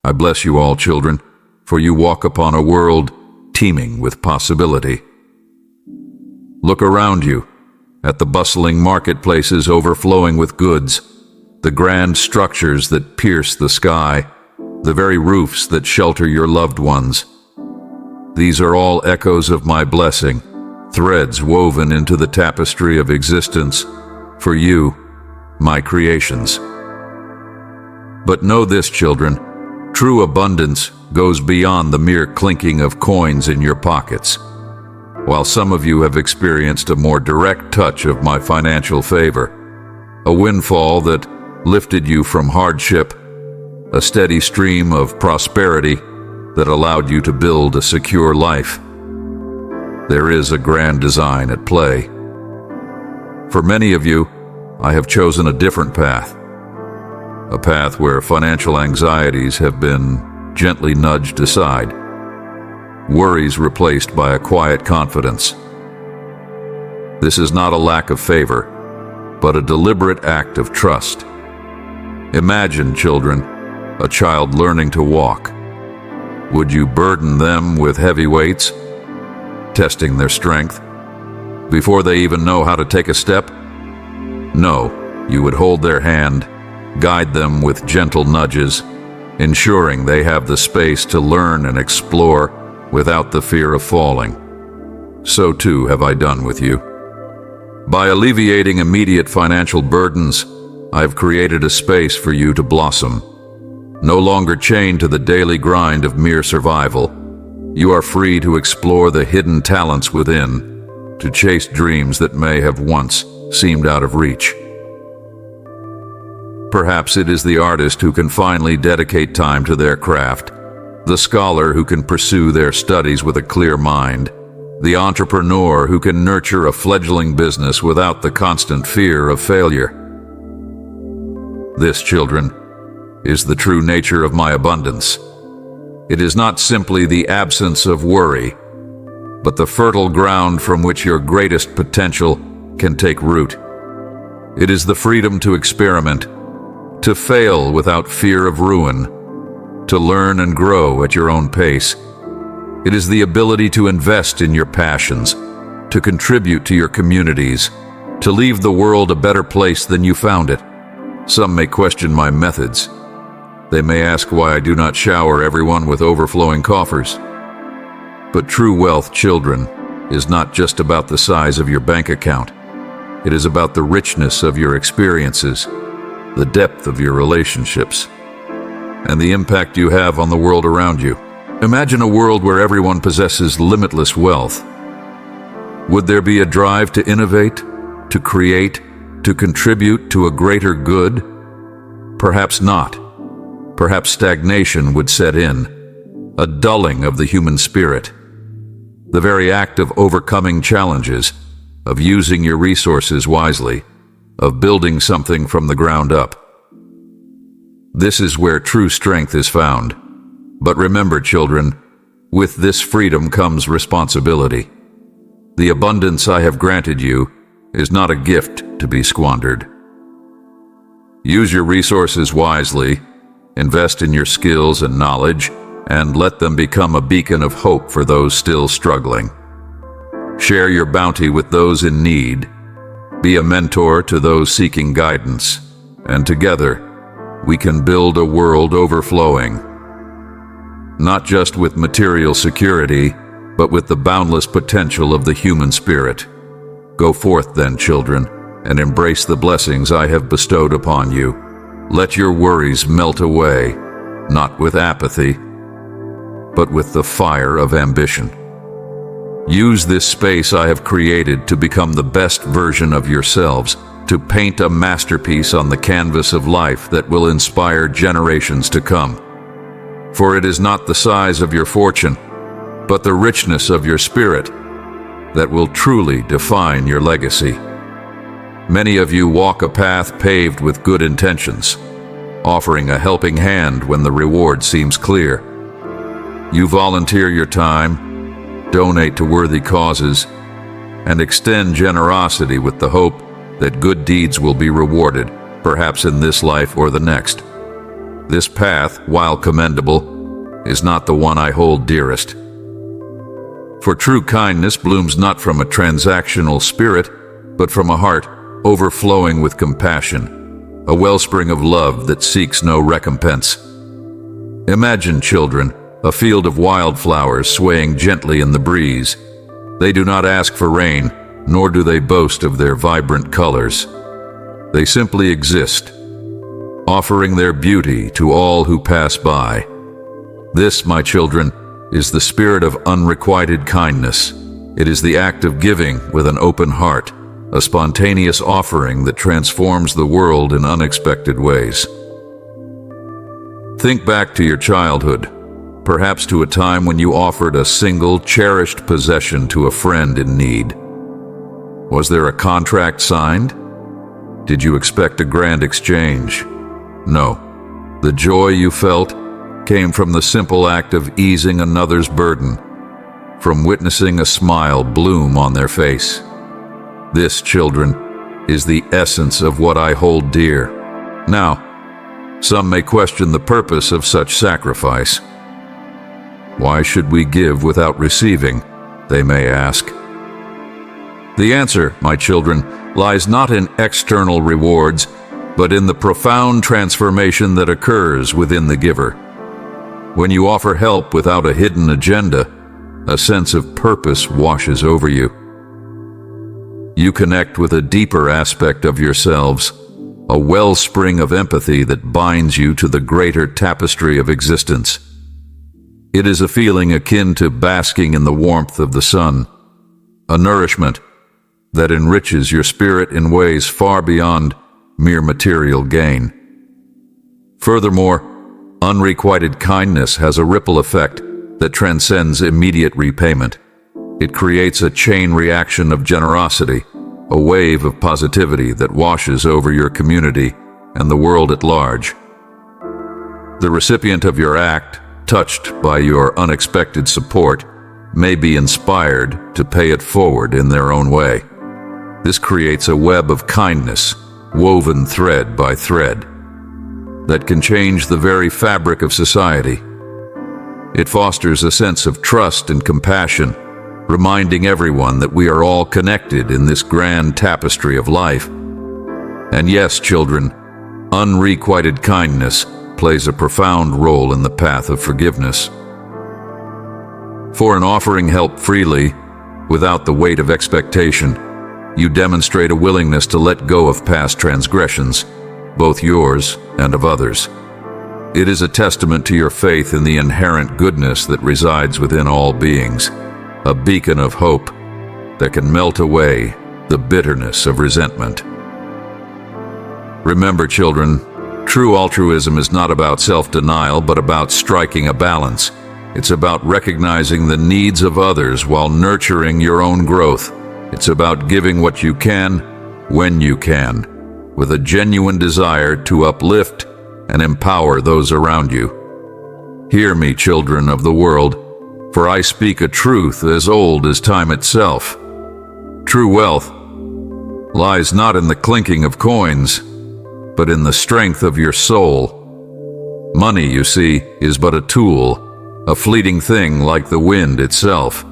I bless you all, children, for you walk upon a world teeming with possibility. Look around you, at the bustling marketplaces overflowing with goods, the grand structures that pierce the sky, the very roofs that shelter your loved ones. These are all echoes of my blessing, threads woven into the tapestry of existence for you, my creations. But know this, children, true abundance goes beyond the mere clinking of coins in your pockets. While some of you have experienced a more direct touch of my financial favor, a windfall that lifted you from hardship, a steady stream of prosperity that allowed you to build a secure life, there is a grand design at play. For many of you, I have chosen a different path, a path where financial anxieties have been gently nudged aside, worries replaced by a quiet confidence. This is not a lack of favor, but a deliberate act of trust. Imagine, children, a child learning to walk. Would you burden them with heavy weights, testing their strength, before they even know how to take a step? No, you would hold their hand, guide them with gentle nudges, ensuring they have the space to learn and explore without the fear of falling. So too have I done with you. By alleviating immediate financial burdens, I have created a space for you to blossom. No longer chained to the daily grind of mere survival, you are free to explore the hidden talents within, to chase dreams that may have once seemed out of reach. Perhaps it is the artist who can finally dedicate time to their craft, the scholar who can pursue their studies with a clear mind, the entrepreneur who can nurture a fledgling business without the constant fear of failure. This, children, is the true nature of my abundance. It is not simply the absence of worry, but the fertile ground from which your greatest potential can take root. It is the freedom to experiment, to fail without fear of ruin, to learn and grow at your own pace. It is the ability to invest in your passions, to contribute to your communities, to leave the world a better place than you found it. Some may question my methods. They may ask why I do not shower everyone with overflowing coffers. But true wealth, children, is not just about the size of your bank account. It is about the richness of your experiences, the depth of your relationships, and the impact you have on the world around you. Imagine a world where everyone possesses limitless wealth. Would there be a drive to innovate, to create, to contribute to a greater good? Perhaps not. Perhaps stagnation would set in, a dulling of the human spirit. The very act of overcoming challenges, of using your resources wisely, of building something from the ground up. This is where true strength is found. But remember, children, with this freedom comes responsibility. The abundance I have granted you is not a gift to be squandered. Use your resources wisely, invest in your skills and knowledge, and let them become a beacon of hope for those still struggling. Share your bounty with those in need. Be a mentor to those seeking guidance, and together we can build a world overflowing, not just with material security, but with the boundless potential of the human spirit. Go forth then, children, and embrace the blessings I have bestowed upon you. Let your worries melt away, not with apathy, but with the fire of ambition. Use this space I have created to become the best version of yourselves, to paint a masterpiece on the canvas of life that will inspire generations to come. For it is not the size of your fortune, but the richness of your spirit that will truly define your legacy. Many of you walk a path paved with good intentions, offering a helping hand when the reward seems clear. You volunteer your time, donate to worthy causes, and extend generosity with the hope that good deeds will be rewarded, perhaps in this life or the next. This path, while commendable, is not the one I hold dearest. For true kindness blooms not from a transactional spirit, but from a heart overflowing with compassion, a wellspring of love that seeks no recompense. Imagine, children, a field of wildflowers swaying gently in the breeze. They do not ask for rain, nor do they boast of their vibrant colors. They simply exist, offering their beauty to all who pass by. This, my children, is the spirit of unrequited kindness. It is the act of giving with an open heart, a spontaneous offering that transforms the world in unexpected ways. Think back to your childhood, perhaps to a time when you offered a single, cherished possession to a friend in need. Was there a contract signed? Did you expect a grand exchange? No. The joy you felt came from the simple act of easing another's burden, from witnessing a smile bloom on their face. This, children, is the essence of what I hold dear. Now, some may question the purpose of such sacrifice. Why should we give without receiving, they may ask. The answer, my children, lies not in external rewards, but in the profound transformation that occurs within the giver. When you offer help without a hidden agenda, a sense of purpose washes over you. You connect with a deeper aspect of yourselves, a wellspring of empathy that binds you to the greater tapestry of existence. It is a feeling akin to basking in the warmth of the sun, a nourishment that enriches your spirit in ways far beyond mere material gain. Furthermore, unrequited kindness has a ripple effect that transcends immediate repayment. It creates a chain reaction of generosity, a wave of positivity that washes over your community and the world at large. The recipient of your act, touched by your unexpected support, may be inspired to pay it forward in their own way. This creates a web of kindness, woven thread by thread, that can change the very fabric of society. It fosters a sense of trust and compassion, reminding everyone that we are all connected in this grand tapestry of life. And yes, children, unrequited kindness plays a profound role in the path of forgiveness. For in offering help freely, without the weight of expectation, you demonstrate a willingness to let go of past transgressions, both yours and of others. It is a testament to your faith in the inherent goodness that resides within all beings, a beacon of hope that can melt away the bitterness of resentment. Remember, children, true altruism is not about self-denial, but about striking a balance. It's about recognizing the needs of others while nurturing your own growth. It's about giving what you can, when you can, with a genuine desire to uplift and empower those around you. Hear me, children of the world, for I speak a truth as old as time itself. True wealth lies not in the clinking of coins, but in the strength of your soul. Money, you see, is but a tool, a fleeting thing like the wind itself.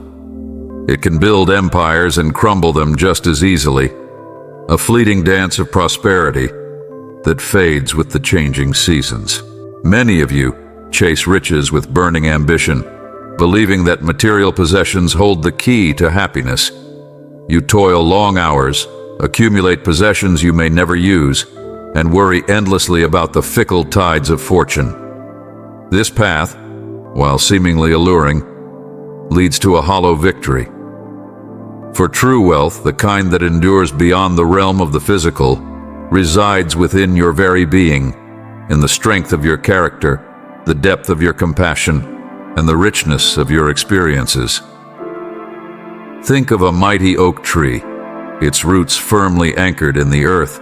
It can build empires and crumble them just as easily, a fleeting dance of prosperity that fades with the changing seasons. Many of you chase riches with burning ambition, believing that material possessions hold the key to happiness. You toil long hours, accumulate possessions you may never use, and worry endlessly about the fickle tides of fortune. This path, while seemingly alluring, leads to a hollow victory. For true wealth, the kind that endures beyond the realm of the physical, resides within your very being, in the strength of your character, the depth of your compassion, and the richness of your experiences. Think of a mighty oak tree, its roots firmly anchored in the earth,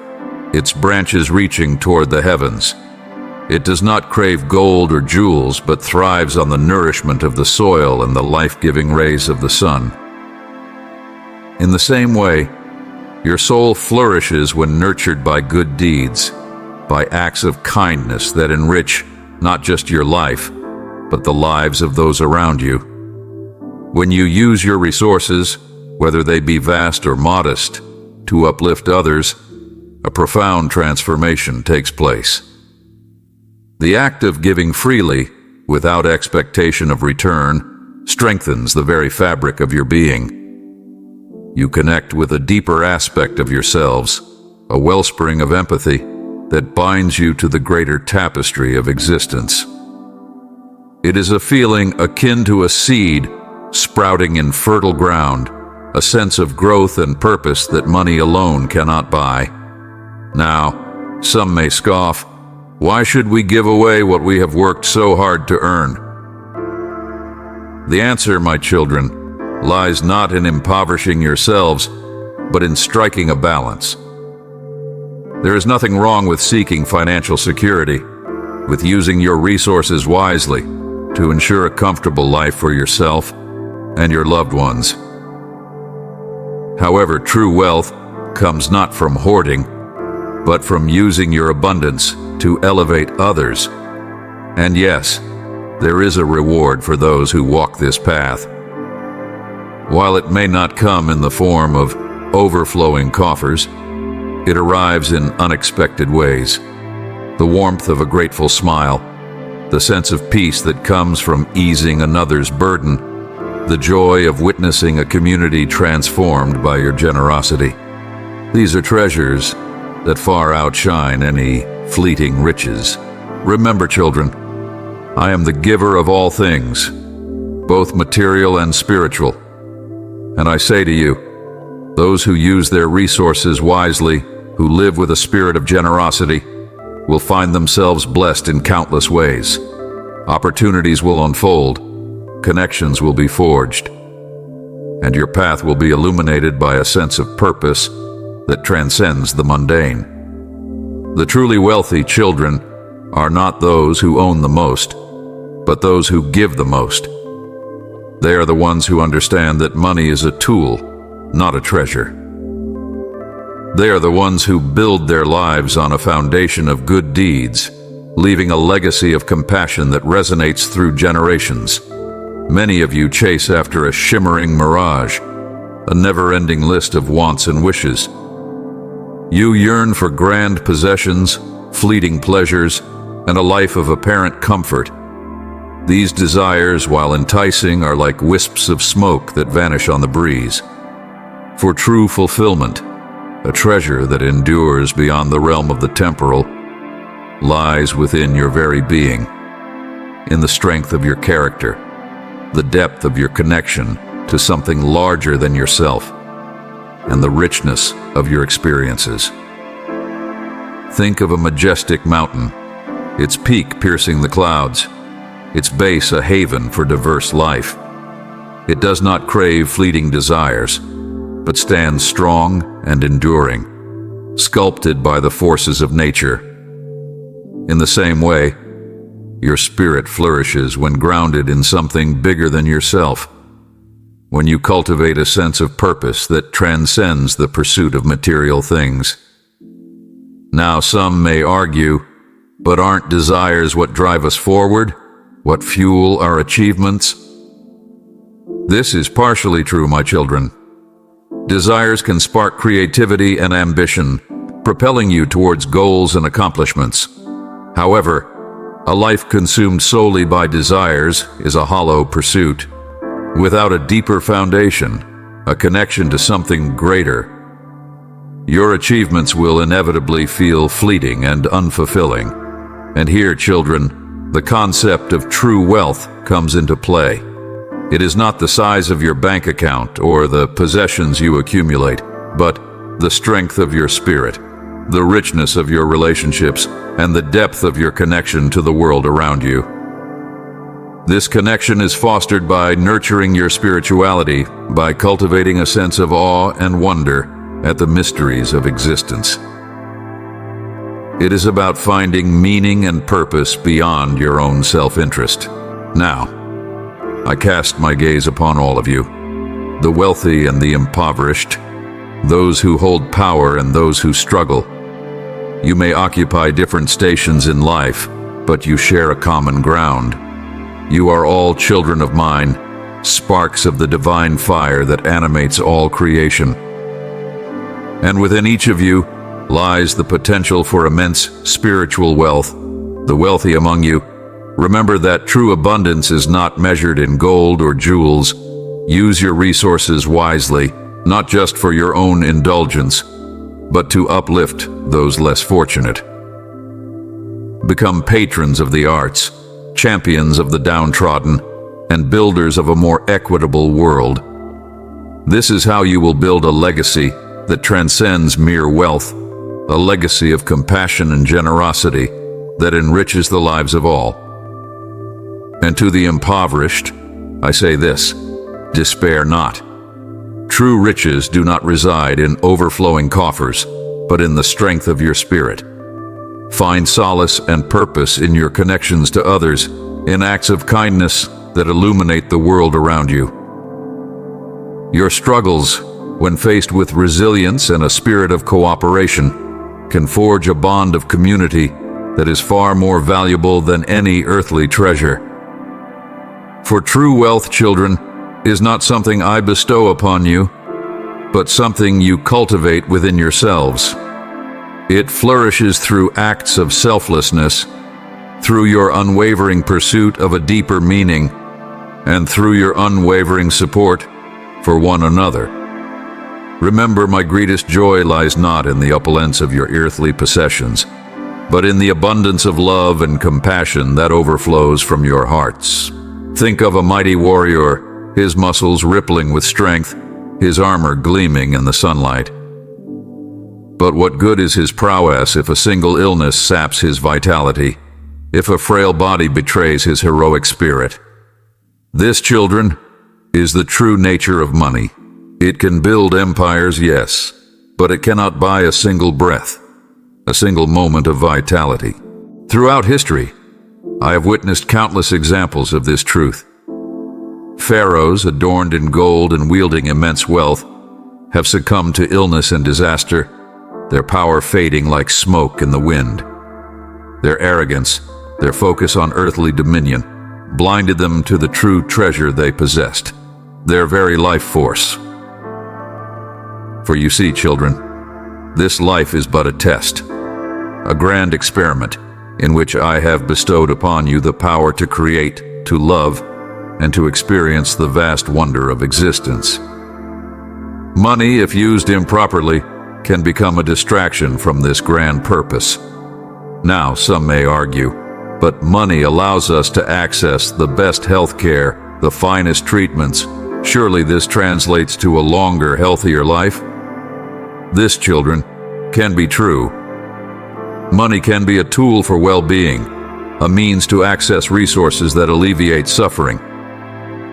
its branches reaching toward the heavens. It does not crave gold or jewels, but thrives on the nourishment of the soil and the life-giving rays of the sun. In the same way, your soul flourishes when nurtured by good deeds, by acts of kindness that enrich not just your life, but the lives of those around you. When you use your resources, whether they be vast or modest, to uplift others, a profound transformation takes place. The act of giving freely, without expectation of return, strengthens the very fabric of your being. You connect with a deeper aspect of yourselves, a wellspring of empathy that binds you to the greater tapestry of existence. It is a feeling akin to a seed sprouting in fertile ground, a sense of growth and purpose that money alone cannot buy. Now, some may scoff, why should we give away what we have worked so hard to earn? The answer, my children, lies not in impoverishing yourselves, but in striking a balance. There is nothing wrong with seeking financial security, with using your resources wisely to ensure a comfortable life for yourself and your loved ones. However, true wealth comes not from hoarding, but from using your abundance to elevate others. And yes, there is a reward for those who walk this path. While it may not come in the form of overflowing coffers, it arrives in unexpected ways. The warmth of a grateful smile, the sense of peace that comes from easing another's burden, the joy of witnessing a community transformed by your generosity. These are treasures that far outshine any fleeting riches. Remember, children, I am the giver of all things, both material and spiritual. And I say to you, those who use their resources wisely, who live with a spirit of generosity, will find themselves blessed in countless ways. Opportunities will unfold, connections will be forged, and your path will be illuminated by a sense of purpose that transcends the mundane. The truly wealthy children are not those who own the most, but those who give the most. They are the ones who understand that money is a tool, not a treasure. They are the ones who build their lives on a foundation of good deeds, leaving a legacy of compassion that resonates through generations. Many of you chase after a shimmering mirage, a never-ending list of wants and wishes. You yearn for grand possessions, fleeting pleasures, and a life of apparent comfort. These desires, while enticing, are like wisps of smoke that vanish on the breeze. For true fulfillment, a treasure that endures beyond the realm of the temporal, lies within your very being, in the strength of your character, the depth of your connection to something larger than yourself, and the richness of your experiences. Think of a majestic mountain, its peak piercing the clouds, its base a haven for diverse life. It does not crave fleeting desires, but stands strong and enduring, sculpted by the forces of nature. In the same way, your spirit flourishes when grounded in something bigger than yourself, when you cultivate a sense of purpose that transcends the pursuit of material things. Now, some may argue, but aren't desires what drive us forward, what fuel our achievements? This is partially true, my children. Desires can spark creativity and ambition, propelling you towards goals and accomplishments. However, a life consumed solely by desires is a hollow pursuit. Without a deeper foundation, a connection to something greater, your achievements will inevitably feel fleeting and unfulfilling. And here, children, the concept of true wealth comes into play. It is not the size of your bank account or the possessions you accumulate, but the strength of your spirit, the richness of your relationships, and the depth of your connection to the world around you. This connection is fostered by nurturing your spirituality, by cultivating a sense of awe and wonder at the mysteries of existence. It is about finding meaning and purpose beyond your own self-interest. Now, I cast my gaze upon all of you, the wealthy and the impoverished, those who hold power and those who struggle. You may occupy different stations in life, but you share a common ground. You are all children of mine, sparks of the divine fire that animates all creation. And within each of you lies the potential for immense spiritual wealth. The wealthy among you, remember that true abundance is not measured in gold or jewels. Use your resources wisely, not just for your own indulgence, but to uplift those less fortunate. Become patrons of the arts, champions of the downtrodden, and builders of a more equitable world. This is how you will build a legacy that transcends mere wealth, a legacy of compassion and generosity that enriches the lives of all. And to the impoverished, I say this: despair not. True riches do not reside in overflowing coffers, but in the strength of your spirit. Find solace and purpose in your connections to others, in acts of kindness that illuminate the world around you. Your struggles, when faced with resilience and a spirit of cooperation, can forge a bond of community that is far more valuable than any earthly treasure. For true wealth, children, is not something I bestow upon you, but something you cultivate within yourselves. It flourishes through acts of selflessness, through your unwavering pursuit of a deeper meaning, and through your unwavering support for one another. Remember, my greatest joy lies not in the opulence of your earthly possessions, but in the abundance of love and compassion that overflows from your hearts. Think of a mighty warrior, his muscles rippling with strength, his armor gleaming in the sunlight. But what good is his prowess if a single illness saps his vitality, if a frail body betrays his heroic spirit? This, children, is the true nature of money. It can build empires, yes, but it cannot buy a single breath, a single moment of vitality. Throughout history, I have witnessed countless examples of this truth. Pharaohs, adorned in gold and wielding immense wealth, have succumbed to illness and disaster, their power fading like smoke in the wind. Their arrogance, their focus on earthly dominion, blinded them to the true treasure they possessed, their very life force. For you see, children, this life is but a test, a grand experiment in which I have bestowed upon you the power to create, to love, and to experience the vast wonder of existence. Money, if used improperly, can become a distraction from this grand purpose. Now, some may argue, but money allows us to access the best health care, the finest treatments. Surely this translates to a longer, healthier life? This, children, can be true. Money can be a tool for well-being, a means to access resources that alleviate suffering.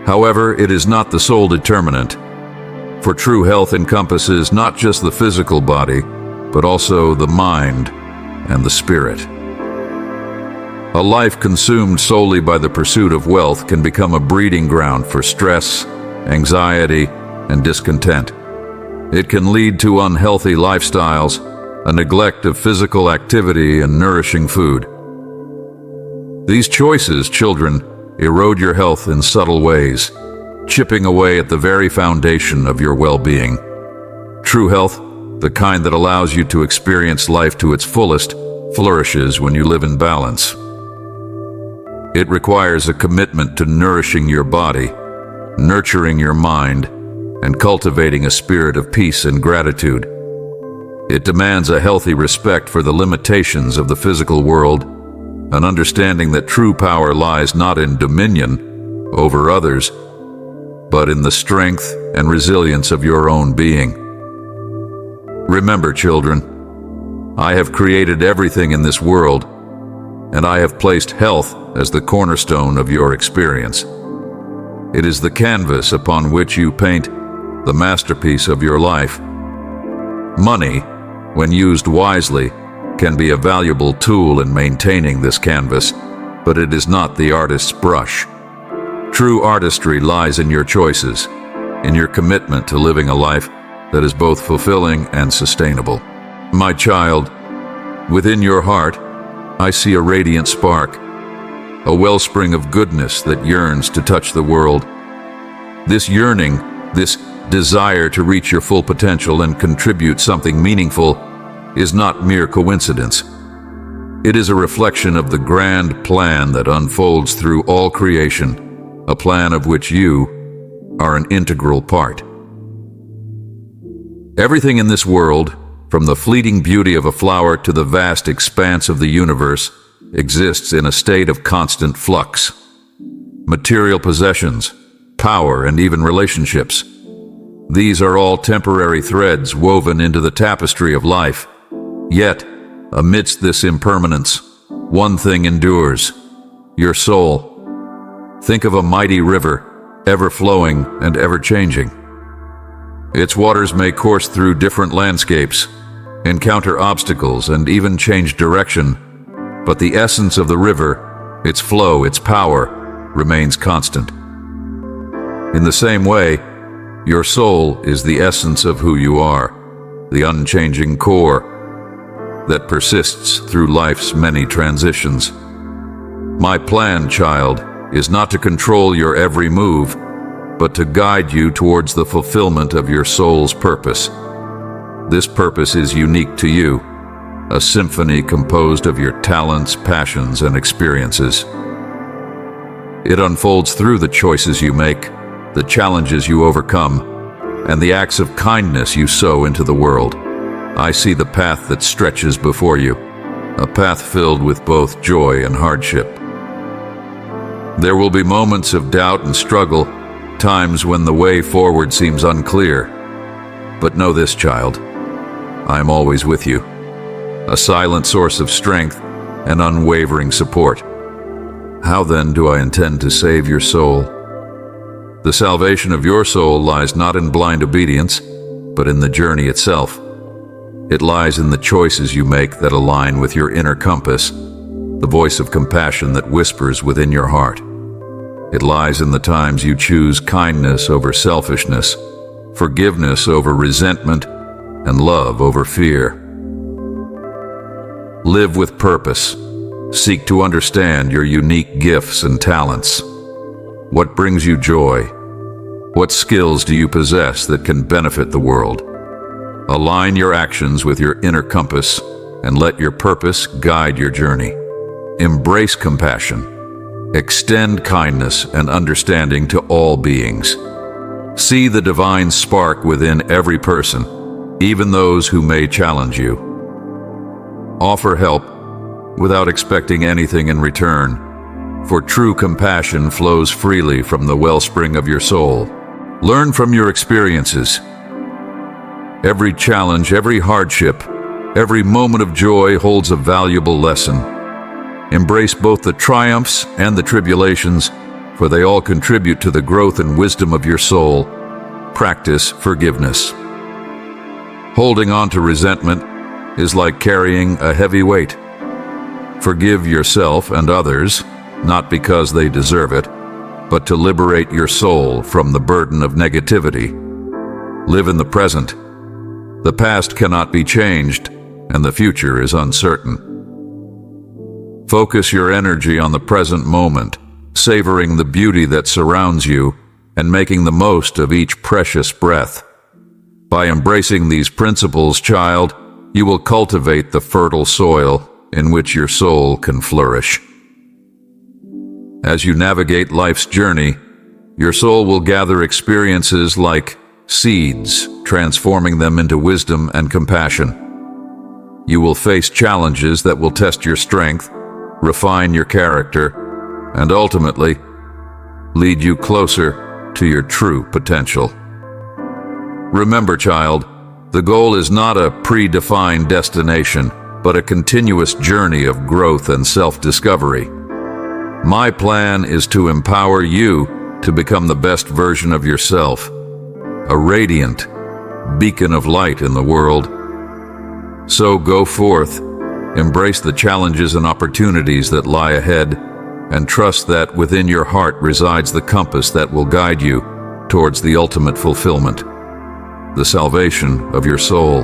However, it is not the sole determinant, for true health encompasses not just the physical body, but also the mind and the spirit. A life consumed solely by the pursuit of wealth can become a breeding ground for stress, anxiety, and discontent. It can lead to unhealthy lifestyles, a neglect of physical activity and nourishing food. These choices, children, erode your health in subtle ways, chipping away at the very foundation of your well-being. True health, the kind that allows you to experience life to its fullest, flourishes when you live in balance. It requires a commitment to nourishing your body, nurturing your mind, and cultivating a spirit of peace and gratitude. It demands a healthy respect for the limitations of the physical world, an understanding that true power lies not in dominion over others, but in the strength and resilience of your own being. Remember, children, I have created everything in this world, and I have placed health as the cornerstone of your experience. It is the canvas upon which you paint the masterpiece of your life. Money, when used wisely, can be a valuable tool in maintaining this canvas, but it is not the artist's brush. True artistry lies in your choices, in your commitment to living a life that is both fulfilling and sustainable. My child, within your heart, I see a radiant spark, a wellspring of goodness that yearns to touch the world. This yearning, this desire to reach your full potential and contribute something meaningful, is not mere coincidence. It is a reflection of the grand plan that unfolds through all creation, a plan of which you are an integral part. Everything in this world, from the fleeting beauty of a flower to the vast expanse of the universe, exists in a state of constant flux. Material possessions, power, and even relationships. These are all temporary threads woven into the tapestry of life. Yet, amidst this impermanence, one thing endures: your soul. Think of a mighty river, ever flowing and ever changing. Its waters may course through different landscapes, encounter obstacles, and even change direction, but the essence of the river, its flow, its power, remains constant. In the same way, your soul is the essence of who you are, the unchanging core that persists through life's many transitions. My plan, child, is not to control your every move, but to guide you towards the fulfillment of your soul's purpose. This purpose is unique to you, a symphony composed of your talents, passions, and experiences. It unfolds through the choices you make, the challenges you overcome, and the acts of kindness you sow into the world. I see the path that stretches before you, a path filled with both joy and hardship. There will be moments of doubt and struggle, times when the way forward seems unclear. But know this, child, I am always with you, a silent source of strength and unwavering support. How then do I intend to save your soul? The salvation of your soul lies not in blind obedience, but in the journey itself. It lies in the choices you make that align with your inner compass, the voice of compassion that whispers within your heart. It lies in the times you choose kindness over selfishness, forgiveness over resentment, and love over fear. Live with purpose. Seek to understand your unique gifts and talents. What brings you joy? What skills do you possess that can benefit the world? Align your actions with your inner compass and let your purpose guide your journey. Embrace compassion. Extend kindness and understanding to all beings. See the divine spark within every person, even those who may challenge you. Offer help without expecting anything in return, for true compassion flows freely from the wellspring of your soul. Learn from your experiences. Every challenge, every hardship, every moment of joy holds a valuable lesson. Embrace both the triumphs and the tribulations, for they all contribute to the growth and wisdom of your soul. Practice forgiveness. Holding on to resentment is like carrying a heavy weight. Forgive yourself and others, not because they deserve it, but to liberate your soul from the burden of negativity. Live in the present. The past cannot be changed, and the future is uncertain. Focus your energy on the present moment, savoring the beauty that surrounds you and making the most of each precious breath. By embracing these principles, child, you will cultivate the fertile soil in which your soul can flourish. As you navigate life's journey, your soul will gather experiences like seeds, transforming them into wisdom and compassion. You will face challenges that will test your strength, refine your character, and ultimately lead you closer to your true potential. Remember, child, the goal is not a predefined destination, but a continuous journey of growth and self-discovery. My plan is to empower you to become the best version of yourself, a radiant beacon of light in the world. So go forth, embrace the challenges and opportunities that lie ahead, and trust that within your heart resides the compass that will guide you towards the ultimate fulfillment, the salvation of your soul.